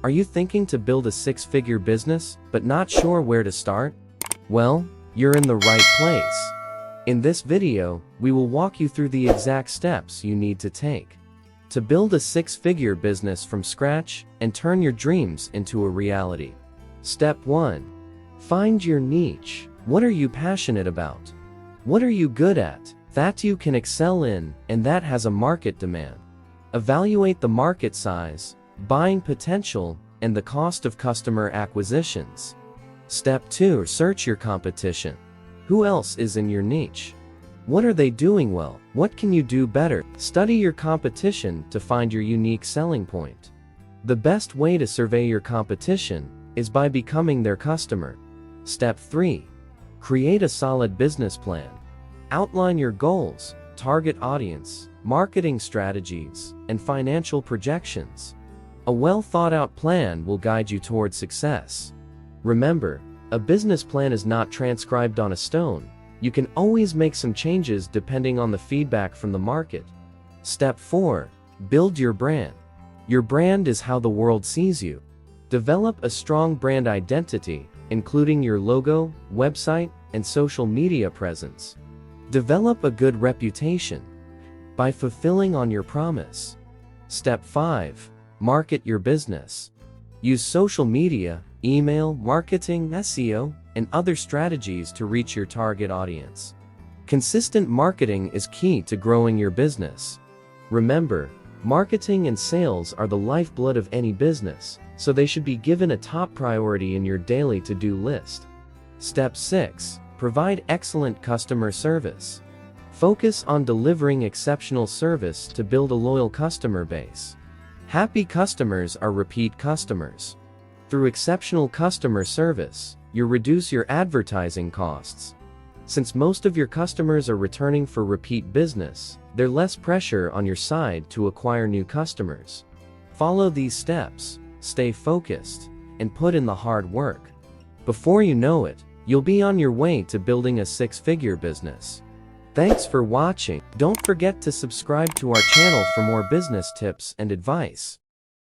Are you thinking to build a six-figure business, but not sure where to start? Well, you're in the right place. In this video, we will walk you through the exact steps you need to take to build a six-figure business from scratch and turn your dreams into a reality. Step 1. Find your niche. What are you passionate about? What are you good at, that you can excel in, and that has a market demand? Evaluate the market size, buying potential, and the cost of customer acquisitions. Step 2. Search your competition. Who else is in your niche? What are they doing well? What can you do better? Study your competition to find your unique selling point. The best way to survey your competition is by becoming their customer. Step 3. Create a solid business plan. Outline your goals, target audience, marketing strategies, and financial projections. A well-thought-out plan will guide you towards success. Remember, a business plan is not transcribed on a stone. You can always make some changes depending on the feedback from the market. Step 4. Build your brand. Your brand is how the world sees you. Develop a strong brand identity, including your logo, website, and social media presence. Develop a good reputation by fulfilling on your promise. Step 5. Market your business. Use social media, email, marketing, SEO, and other strategies to reach your target audience. Consistent marketing is key to growing your business. Remember, marketing and sales are the lifeblood of any business, so they should be given a top priority in your daily to-do list. Step 6. Provide excellent customer service. Focus on delivering exceptional service to build a loyal customer base. Happy customers are repeat customers. Through exceptional customer service, you reduce your advertising costs. Since most of your customers are returning for repeat business, there's less pressure on your side to acquire new customers. Follow these steps, stay focused, and put in the hard work. Before you know it, you'll be on your way to building a six-figure business. Thanks for watching. Don't forget to subscribe to our channel for more business tips and advice.